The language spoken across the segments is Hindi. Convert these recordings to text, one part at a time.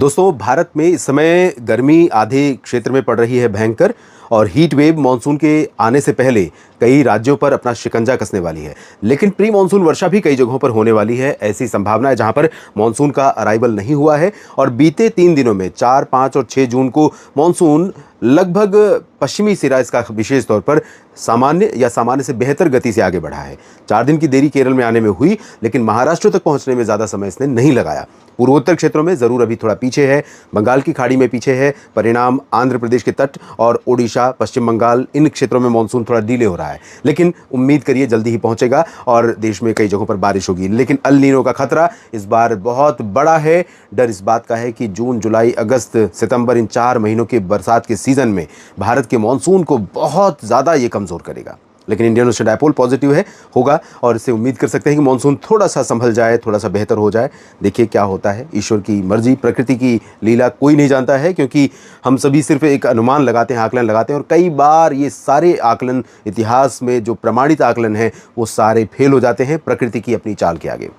दोस्तों, भारत में इस समय गर्मी आधे क्षेत्र में पड़ रही है भयंकर और हीट वेव मानसून के आने से पहले कई राज्यों पर अपना शिकंजा कसने वाली है। लेकिन प्री मानसून वर्षा भी कई जगहों पर होने वाली है। ऐसी संभावना है जहां पर मानसून का अराइवल नहीं हुआ है और बीते 3 दिनों में 4, 5 और 6 जून को मानसून लगभग पश्चिमी सिरा इसका विशेष तौर पर सामान्य या सामान्य से बेहतर गति से आगे बढ़ा है। 4 दिन की देरी केरल में आने में हुई, लेकिन महाराष्ट्र तक पहुंचने में ज़्यादा समय इसने नहीं लगाया। पूर्वोत्तर क्षेत्रों में ज़रूर अभी थोड़ा पीछे है, बंगाल की खाड़ी में पीछे है। परिणाम आंध्र प्रदेश के तट और ओडिशा, पश्चिम बंगाल, इन क्षेत्रों में मानसून थोड़ा डिले हो रहा है, लेकिन उम्मीद करिए जल्दी ही पहुंचेगा और देश में कई जगहों पर बारिश होगी। लेकिन अल नीनो का खतरा इस बार बहुत बड़ा है। डर इस बात का है कि जून, जुलाई, अगस्त, सितंबर, इन 4 महीनों के बरसात के सीजन में भारत के मानसून को बहुत ज़्यादा ये कमज़ोर करेगा। लेकिन इंडियन ओशन डायपोल पॉजिटिव होगा और इससे उम्मीद कर सकते हैं कि मानसून थोड़ा सा संभल जाए, थोड़ा सा बेहतर हो जाए। देखिए क्या होता है, ईश्वर की मर्जी, प्रकृति की लीला कोई नहीं जानता है, क्योंकि हम सभी सिर्फ एक अनुमान लगाते हैं, आकलन लगाते हैं और कई बार ये सारे आकलन, इतिहास में जो प्रमाणित आकलन हैं, वो सारे फेल हो जाते हैं प्रकृति की अपनी चाल के आगे।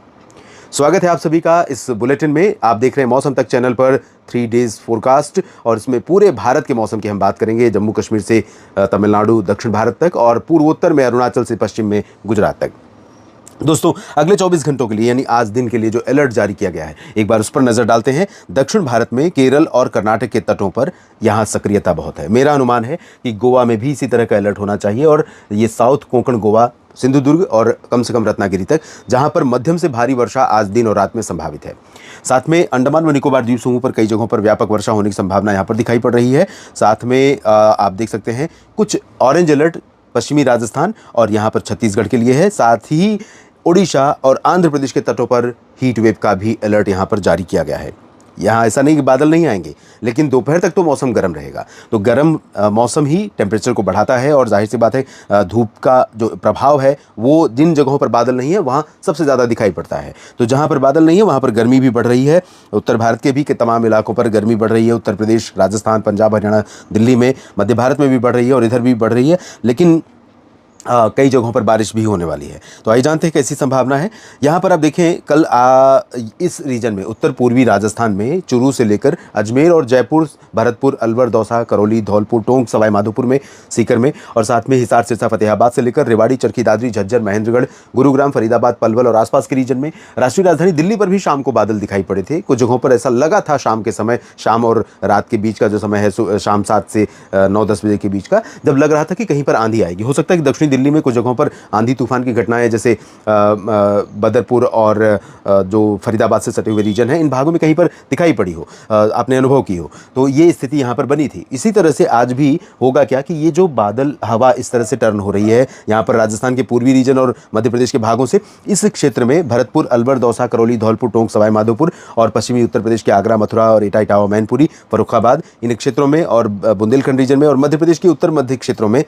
स्वागत है आप सभी का इस बुलेटिन में। आप देख रहे हैं मौसम तक चैनल पर 3 डेज फोरकास्ट और इसमें पूरे भारत के मौसम की हम बात करेंगे, जम्मू कश्मीर से तमिलनाडु, दक्षिण भारत तक और पूर्वोत्तर में अरुणाचल से पश्चिम में गुजरात तक। दोस्तों, अगले 24 घंटों के लिए यानी आज दिन के लिए जो अलर्ट जारी किया गया है, एक बार उस पर नजर डालते हैं। दक्षिण भारत में केरल और कर्नाटक के तटों पर यहां सक्रियता बहुत है। मेरा अनुमान है कि गोवा में भी इसी तरह का अलर्ट होना चाहिए और ये साउथ कोंकण गोवा, सिंधुदुर्ग और कम से कम रत्नागिरी तक, जहां पर मध्यम से भारी वर्षा आज दिन और रात में संभावित है। साथ में अंडमान व निकोबार द्वीप समूह पर कई जगहों पर व्यापक वर्षा होने की संभावना यहां पर दिखाई पड़ रही है। साथ में आप देख सकते हैं कुछ ऑरेंज अलर्ट पश्चिमी राजस्थान और यहां पर छत्तीसगढ़ के लिए है। साथ ही ओडिशा और आंध्र प्रदेश के तटों पर हीट वेव का भी अलर्ट यहां पर जारी किया गया है। यहाँ ऐसा नहीं कि बादल नहीं आएंगे, लेकिन दोपहर तक तो मौसम गर्म रहेगा। तो गर्म मौसम ही टेम्परेचर को बढ़ाता है और जाहिर सी बात है धूप का जो प्रभाव है वो जिन जगहों पर बादल नहीं है वहाँ सबसे ज़्यादा दिखाई पड़ता है। तो जहाँ पर बादल नहीं है वहाँ पर गर्मी भी बढ़ रही है। उत्तर भारत के भी तमाम इलाकों पर गर्मी बढ़ रही है। उत्तर प्रदेश, राजस्थान, पंजाब, हरियाणा, दिल्ली में, मध्य भारत में भी बढ़ रही है और इधर भी बढ़ रही है। लेकिन कई जगहों पर बारिश भी होने वाली है। तो आइए जानते हैं कैसी संभावना है। यहाँ पर आप देखें, कल इस रीजन में उत्तर पूर्वी राजस्थान में चुरू से लेकर अजमेर और जयपुर, भरतपुर, अलवर, दौसा, करौली, धौलपुर, टोंक, सवाई माधोपुर में, सीकर में और साथ में हिसार, सिरसा, फतेहाबाद से लेकर रेवाड़ी, चरखी दादरी, झज्जर, महेंद्रगढ़, गुरुग्राम, फरीदाबाद, पलवल और आसपास के रीजन में, राष्ट्रीय राजधानी दिल्ली पर भी शाम को बादल दिखाई पड़े थे। कुछ जगहों पर ऐसा लगा था शाम के समय, शाम और रात के बीच का जो समय है, शाम 7 से 9-10 बजे के बीच का, जब लग रहा था कि कहीं पर आंधी आएगी। हो सकता है कि दक्षिणी दिल्ली में कुछ जगहों पर आंधी तूफान की घटनाएं, जैसे बदरपुर और जो फरीदाबाद से सटे हुए रीजन है, इन भागों में कहीं पर दिखाई पड़ी हो, आपने अनुभव की हो। तो ये स्थिति यहाँ पर बनी थी। इसी तरह से आज भी होगा क्या कि ये जो बादल हवा इस तरह से टर्न हो रही है यहाँ पर राजस्थान के पूर्वी रीजन और मध्य प्रदेश के भागों से, इस क्षेत्र में भरतपुर, अलवर, दौसा, करौली, धौलपुर, टोंक, सवाई माधोपुर और पश्चिमी उत्तर प्रदेश के आगरा, मथुरा और इटावा, इटावा, मैनपुरी, फर्रुखाबाद, इन क्षेत्रों में और बुंदेलखंड रीजन में और मध्य प्रदेश के उत्तर मध्य क्षेत्रों में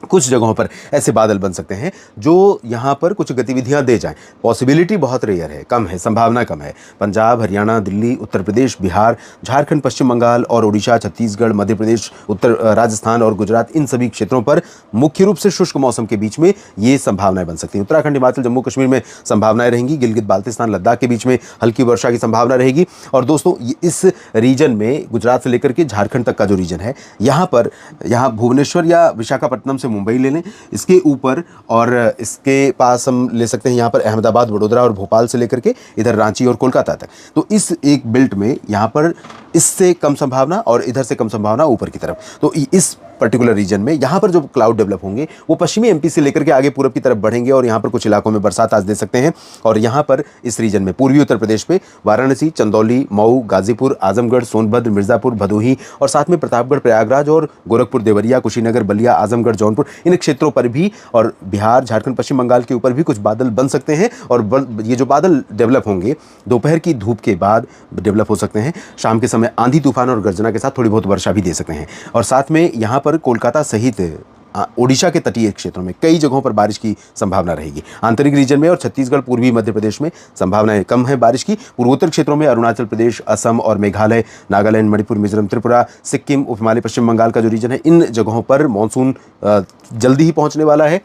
कुछ जगहों पर ऐसे बादल बन सकते हैं जो यहाँ पर कुछ गतिविधियाँ दे जाएं। पॉसिबिलिटी बहुत रेयर है, कम है, संभावना कम है। पंजाब, हरियाणा, दिल्ली, उत्तर प्रदेश, बिहार, झारखंड, पश्चिम बंगाल और ओडिशा, छत्तीसगढ़, मध्य प्रदेश, उत्तर राजस्थान और गुजरात, इन सभी क्षेत्रों पर मुख्य रूप से शुष्क मौसम के बीच में ये संभावनाएं बन सकती हैं। उत्तराखंड, हिमाचल, जम्मू कश्मीर में संभावनाएं रहेंगी। गिलगित बाल्टिस्तान, लद्दाख के बीच में हल्की वर्षा की संभावना रहेगी। और दोस्तों, इस रीजन में गुजरात से लेकर के झारखंड तक का जो रीजन है, यहाँ भुवनेश्वर या विशाखापट्टनम से मुंबई ले लें, इसके ऊपर और इसके पास हम ले सकते हैं यहाँ पर अहमदाबाद, वडोदरा और भोपाल से लेकर के इधर रांची और कोलकाता तक। तो इस एक बेल्ट में यहाँ पर इससे कम संभावना और इधर से कम संभावना ऊपर की तरफ। तो इस पर्टिकुलर रीजन में यहाँ पर जो क्लाउड डेवलप होंगे वो पश्चिमी एमपी से लेकर के आगे पूरब की तरफ बढ़ेंगे और यहाँ पर कुछ इलाकों में बरसात आज दे सकते हैं। और यहाँ पर इस रीजन में पूर्वी उत्तर प्रदेश में वाराणसी, चंदौली, मऊ, गाजीपुर, आजमगढ़, सोनभद्र, मिर्जापुर, भदोही और साथ में प्रतापगढ़, प्रयागराज और गोरखपुर, देवरिया, कुशीनगर, बलिया, आजमगढ़, जौनपुर, इन क्षेत्रों पर भी और बिहार, झारखंड, पश्चिम बंगाल के ऊपर भी कुछ बादल बन सकते हैं। और ये जो बादल डेवलप होंगे दोपहर की धूप के बाद डेवलप हो सकते हैं। शाम के समय आंधी तूफान और गर्जना के साथ थोड़ी बहुत वर्षा भी दे सकते हैं। और साथ में यहाँ पर कोलकाता सहित ओडिशा के तटीय क्षेत्रों में कई जगहों पर बारिश की संभावना रहेगी। आंतरिक रीजन में और छत्तीसगढ़, पूर्वी मध्य प्रदेश में संभावनाएं कम है बारिश की। पूर्वोत्तर क्षेत्रों में अरुणाचल प्रदेश, असम और मेघालय, नागालैंड, मणिपुर, मिजोरम, त्रिपुरा, सिक्किम, उप हिमालय, पश्चिम बंगाल का जो रीजन है, इन जगहों पर मानसून जल्दी ही पहुंचने वाला है।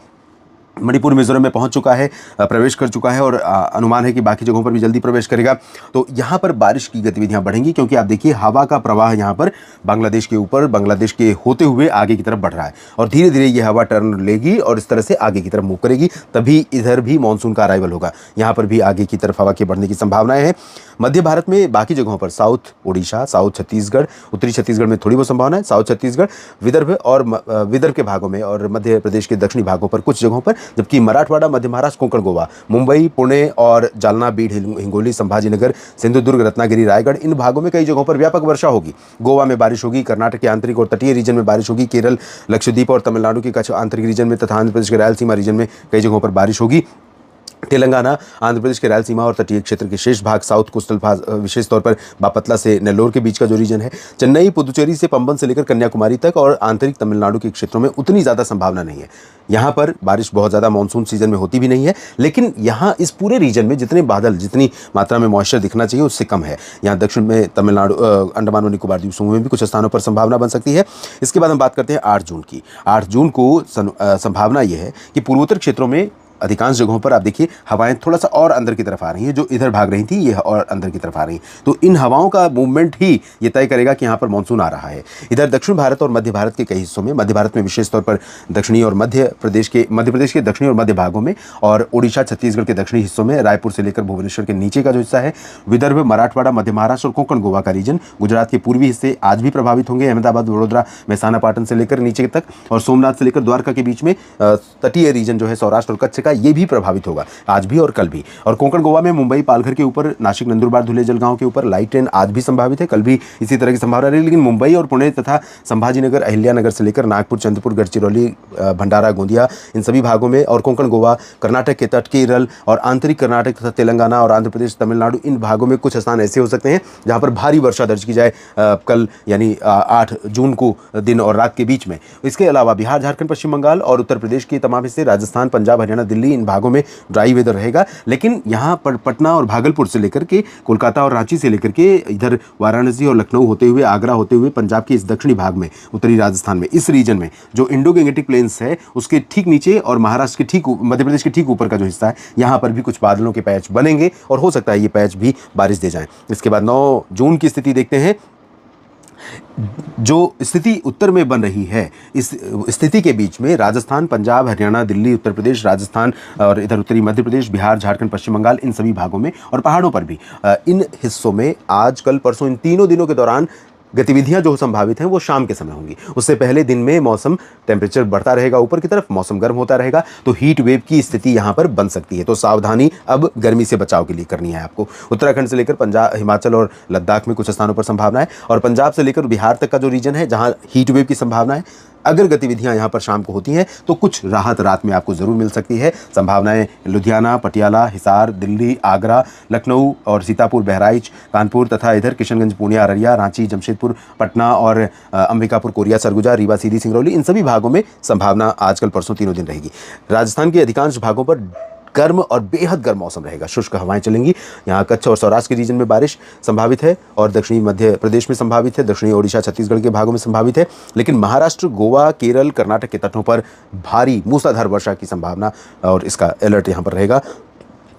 मणिपुर मिजोरम में पहुंच चुका है, प्रवेश कर चुका है और अनुमान है कि बाकी जगहों पर भी जल्दी प्रवेश करेगा। तो यहाँ पर बारिश की गतिविधियां बढ़ेंगी क्योंकि आप देखिए हवा का प्रवाह यहाँ पर बांग्लादेश के ऊपर, बांग्लादेश के होते हुए आगे की तरफ बढ़ रहा है और धीरे धीरे ये हवा टर्न लेगी और इस तरह से आगे की तरफ मूव करेगी, तभी इधर भी मानसून का अराइवल होगा। यहाँ पर भी आगे की तरफ हवा के बढ़ने की संभावनाएं हैं। मध्य भारत में बाकी जगहों पर साउथ ओडिशा, साउथ छत्तीसगढ़, उत्तरी छत्तीसगढ़ में थोड़ी बहुत संभावना है, साउथ छत्तीसगढ़, विदर्भ और विदर्भ के भागों में और मध्य प्रदेश के दक्षिणी भागों पर कुछ जगहों पर, जबकि मराठवाड़ा, मध्य महाराष्ट्र, कोंकण, गोवा, मुंबई, पुणे और जालना, बीड, हिंगोली, संभाजीनगर, सिंधुदुर्ग, रत्नागिरी, रायगढ़, इन भागों में कई जगहों पर व्यापक वर्षा होगी। गोवा में बारिश होगी, कर्नाटक के आंतरिक और तटीय रीजन में बारिश होगी, केरल, लक्षद्वीप और तमिलनाडु के कच्छ आंतरिक रीजन में तथा आंध्र प्रदेश के रायलसीमा रीजन में कई जगहों पर बारिश होगी। तेलंगाना, आंध्र प्रदेश के रायलसीमा और तटीय क्षेत्र के शेष भाग, साउथ कोस्टल भाग, विशेष तौर पर बापतला से नेल्लोर के बीच का जो रीजन है, चेन्नई, पुदुचेरी से पंबन से लेकर कन्याकुमारी तक और आंतरिक तमिलनाडु के क्षेत्रों में उतनी ज़्यादा संभावना नहीं है। यहाँ पर बारिश बहुत ज़्यादा मानसून सीजन में होती भी नहीं है, लेकिन यहाँ इस पूरे रीजन में जितने बादल, जितनी मात्रा में मॉइस्चर दिखना चाहिए उससे कम है। यहाँ दक्षिण में तमिलनाडु, अंडमान और निकोबार द्वीप समूह में भी कुछ स्थानों पर संभावना बन सकती है। इसके बाद हम बात करते हैं 8 जून की। 8 जून को संभावना यह है कि पूर्वोत्तर क्षेत्रों में अधिकांश जगहों पर आप देखिए हवाएं थोड़ा सा और अंदर की तरफ आ रही हैं, जो इधर भाग रही थी ये और अंदर की तरफ आ रही हैं। तो इन हवाओं का मूवमेंट ही ये तय करेगा कि यहाँ पर मानसून आ रहा है। इधर दक्षिण भारत और मध्य भारत के कई हिस्सों में, मध्य भारत में विशेष तौर पर दक्षिणी और मध्य प्रदेश के दक्षिणी और मध्य भागों में और ओडिशा, छत्तीसगढ़ के दक्षिणी हिस्सों में, रायपुर से लेकर भुवनेश्वर के नीचे का जो हिस्सा है, विदर्भ, मराठवाड़ा, मध्य महाराष्ट्र और कोंकण, गोवा का रीजन, गुजरात के पूर्वी हिस्से आज भी प्रभावित होंगे, अहमदाबाद, वडोदरा, मेहसाना, पाटन से लेकर नीचे तक और सोमनाथ से लेकर द्वारका के बीच में तटीय रीजन जो है सौराष्ट्र और कच्छ का, ये भी प्रभावित होगा आज भी और कल भी। और कोंकण, गोवा में मुंबई, पालघर के ऊपर, नासिक, नंदुरबार, धुले, जलगांव के ऊपर लाइट रेन आज भी संभावित है, कल भी इसी तरह की संभावना रही। लेकिन मुंबई और पुणे तथा संभाजीनगर, अहिल्यानगर से लेकर नागपुर, चंद्रपुर, गढ़चिरौली, भंडारा, गोंदिया, इन सभी भागों में और कोंकण, गोवा, कर्नाटक के तट, केरल और आंतरिक कर्नाटक तथा तेलंगाना और आंध्र प्रदेश, तमिलनाडु, इन भागों में कुछ स्थान ऐसे हो सकते हैं जहां पर भारी वर्षा दर्ज की जाए कल यानी 8 जून को दिन और रात के बीच में। इसके अलावा बिहार, झारखंड, पश्चिम बंगाल और उत्तर प्रदेश के तमाम हिस्से, राजस्थान, पंजाब, हरियाणा, दिल्ली, इन भागों में ड्राई वेदर रहेगा। लेकिन यहाँ पर पटना और भागलपुर से लेकर के कोलकाता और रांची से लेकर के इधर वाराणसी और लखनऊ होते हुए, आगरा होते हुए पंजाब के इस दक्षिणी भाग में, उत्तरी राजस्थान में, इस रीजन में जो इंडो गैंगेटिक प्लेन्स है उसके ठीक नीचे और महाराष्ट्र के ठीक, मध्य प्रदेश के ठीक ऊपर का जो हिस्सा है, यहाँ पर भी कुछ बादलों के पैच बनेंगे और हो सकता है ये पैच भी बारिश दे जाएं। इसके बाद 9 जून की स्थिति देखते हैं। जो स्थिति उत्तर में बन रही है, इस स्थिति के बीच में राजस्थान, पंजाब, हरियाणा, दिल्ली, उत्तर प्रदेश, राजस्थान और इधर उत्तरी मध्य प्रदेश, बिहार, झारखंड, पश्चिम बंगाल, इन सभी भागों में और पहाड़ों पर भी इन हिस्सों में आज, कल, परसों, इन तीनों दिनों के दौरान गतिविधियां जो संभावित हैं वो शाम के समय होंगी। उससे पहले दिन में मौसम, टेम्परेचर बढ़ता रहेगा ऊपर की तरफ, मौसम गर्म होता रहेगा, तो हीट वेव की स्थिति यहां पर बन सकती है। तो सावधानी अब गर्मी से बचाव के लिए करनी है आपको। उत्तराखंड से लेकर पंजाब, हिमाचल और लद्दाख में कुछ स्थानों पर संभावना है और पंजाब से लेकर बिहार तक का जो रीजन है जहां हीट वेव की संभावना है, अगर गतिविधियां यहां पर शाम को होती हैं तो कुछ राहत रात में आपको जरूर मिल सकती है। संभावनाएं लुधियाना, पटियाला, हिसार, दिल्ली, आगरा, लखनऊ और सीतापुर, बहराइच, कानपुर तथा इधर किशनगंज, पूर्णिया, अररिया, रांची, जमशेदपुर, पटना और अंबिकापुर, कोरिया, सरगुजा, रीवा, सीधी, सिंगरौली, इन सभी भागों में संभावना आजकल, परसों, तीनों दिन रहेगी। राजस्थान के अधिकांश भागों पर गर्म और बेहद गर्म मौसम रहेगा, शुष्क हवाएं चलेंगी। यहाँ कच्छ और सौराष्ट्र के रीजन में बारिश संभावित है और दक्षिणी मध्य प्रदेश में संभावित है, दक्षिणी ओडिशा, छत्तीसगढ़ के भागों में संभावित है। लेकिन महाराष्ट्र, गोवा, केरल, कर्नाटक के तटों पर भारी मूसलाधार वर्षा की संभावना और इसका अलर्ट यहाँ पर रहेगा।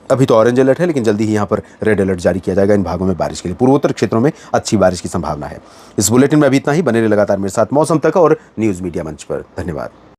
अभी तो ऑरेंज अलर्ट है, लेकिन जल्दी ही यहाँ पर रेड अलर्ट जारी किया जाएगा इन भागों में बारिश के लिए। पूर्वोत्तर क्षेत्रों में अच्छी बारिश की संभावना है। इस बुलेटिन में अभी इतना ही। बने रहे लगातार मेरे साथ मौसम तक और न्यूज़ मीडिया मंच पर। धन्यवाद।